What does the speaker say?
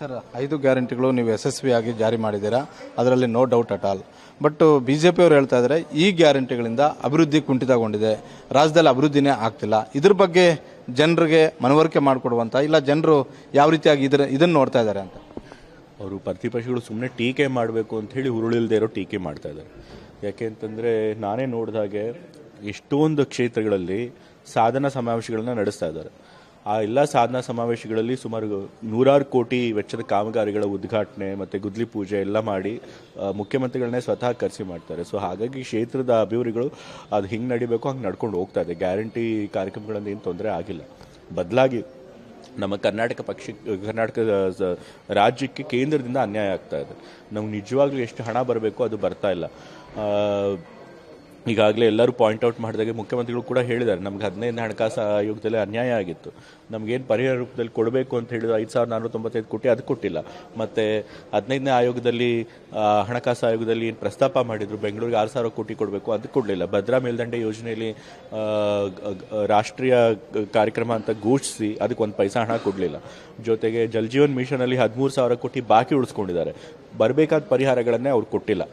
Sir, 5 ಗ್ಯಾರಂಟಿಗಳು ನೀವು ಯಶಸ್ವಿಯಾಗಿ ಜಾರಿ ಮಾಡಿದ್ದೀರಾ, ಅದರಲ್ಲಿ no doubt at all. But BJP ಅವರು ಹೇಳ್ತಾ ಇದ್ದಾರೆ ಈ ಗ್ಯಾರಂಟಿಗಳಿಂದ ಅಭಿವೃದ್ಧಿ ಕುಂಠಿತಗೊಂಡಿದೆ, ರಾಜ್ಯದಲ್ಲಿ ಅಭಿವೃದ್ಧಿನೇ ಆಗ್ತಿಲ್ಲ. ಇದ್ರ ಬಗ್ಗೆ ಜನರಿಗೆ ಮನವರಿಕೆ ಮಾಡಿಕೊಡುವಂತ, ಇಲ್ಲ ಜನರು ಯಾವ ರೀತಿಯಾಗಿ ಇದನ್ನು ನೋಡ್ತಾ ಇದ್ದಾರೆ ಅಂತ. ಅವರು ಪ್ರತಿಪಕ್ಷಗಳು ಸುಮ್ಮನೆ ಟೀಕೆ ಮಾಡಬೇಕು ಅಂತ ಹೇಳಿ ಹುರುಳಿಲ್ದೇ ಇರೋ ಟೀಕೆ ಮಾಡ್ತಾ ಇದ್ದಾರೆ. ಯಾಕೆ ಅಂತಂದರೆ ನಾನೇ ನೋಡಿದಾಗೆ ಎಷ್ಟೊಂದು ಕ್ಷೇತ್ರಗಳಲ್ಲಿ ಸಾಧನಾ ಸಮಾವೇಶಗಳನ್ನ ನಡೆಸ್ತಾ ಇದ್ದಾರೆ. ಆ ಎಲ್ಲ ಸಾಧನಾ ಸಮಾವೇಶಗಳಲ್ಲಿ ಸುಮಾರು 100 ಕೋಟಿ ವೆಚ್ಚದ ಕಾಮಗಾರಿಗಳ ಉದ್ಘಾಟನೆ ಮತ್ತು ಗುದ್ಲಿ ಪೂಜೆ ಎಲ್ಲ ಮಾಡಿ ಮುಖ್ಯಮಂತ್ರಿಗಳನ್ನೇ ಸ್ವತಃ ಕರೆಸಿ ಮಾಡ್ತಾರೆ. ಸೊ ಹಾಗಾಗಿ ಕ್ಷೇತ್ರದ ಅಭಿವೃದ್ಧಿಗಳು ಅದು ಹಿಂಗೆ ನಡಿಬೇಕು ಹಂಗೆ ನಡ್ಕೊಂಡು ಹೋಗ್ತಾ ಇದೆ. ಗ್ಯಾರಂಟಿ ಕಾರ್ಯಕ್ರಮಗಳಿಂದ ಏನು ತೊಂದರೆ ಆಗಿಲ್ಲ. ಬದಲಾಗಿ ನಮ್ಮ ಕರ್ನಾಟಕ ರಾಜ್ಯಕ್ಕೆ ಕೇಂದ್ರದಿಂದ ಅನ್ಯಾಯ ಆಗ್ತಾ ಇದೆ. ನಮ್ಗೆ ನಿಜವಾಗ್ಲೂ ಎಷ್ಟು ಹಣ ಬರಬೇಕು ಅದು ಬರ್ತಾ ಇಲ್ಲ. ಈಗಾಗಲೇ ಎಲ್ಲರೂ ಪಾಯಿಂಟ್ಔಟ್ ಮಾಡಿದಾಗೆ ಮುಖ್ಯಮಂತ್ರಿಗಳು ಕೂಡ ಹೇಳಿದ್ದಾರೆ, ನಮ್ಗೆ 15ನೇ ಹಣಕಾಸು ಆಯೋಗದಲ್ಲಿ ಅನ್ಯಾಯ ಆಗಿತ್ತು, ನಮಗೇನು ಪರಿಹಾರ ರೂಪದಲ್ಲಿ ಕೊಡಬೇಕು ಅಂತ ಹೇಳಿದ್ರು 5,495 ಕೋಟಿ ಅದು ಕೊಟ್ಟಿಲ್ಲ. ಮತ್ತು 15ನೇ ಆಯೋಗದಲ್ಲಿ ಹಣಕಾಸು ಆಯೋಗದಲ್ಲಿ ಏನು ಪ್ರಸ್ತಾಪ ಮಾಡಿದ್ರು ಬೆಂಗಳೂರಿಗೆ 6,000 ಕೋಟಿ ಕೊಡಬೇಕು, ಅದು ಕೊಡಲಿಲ್ಲ. ಭದ್ರಾ ಮೇಲ್ದಂಡೆ ಯೋಜನೆಯಲ್ಲಿ ರಾಷ್ಟ್ರೀಯ ಕಾರ್ಯಕ್ರಮ ಅಂತ ಘೋಷಿಸಿ ಅದಕ್ಕೆ 1 ಪೈಸಾ ಹಣ ಕೊಡಲಿಲ್ಲ. ಜೊತೆಗೆ ಜಲ್ ಜೀವನ್ ಮಿಷನಲ್ಲಿ 13,000 ಕೋಟಿ ಬಾಕಿ ಉಳಿಸ್ಕೊಂಡಿದ್ದಾರೆ. ಬರಬೇಕಾದ ಪರಿಹಾರಗಳನ್ನೇ ಅವ್ರು ಕೊಟ್ಟಿಲ್ಲ.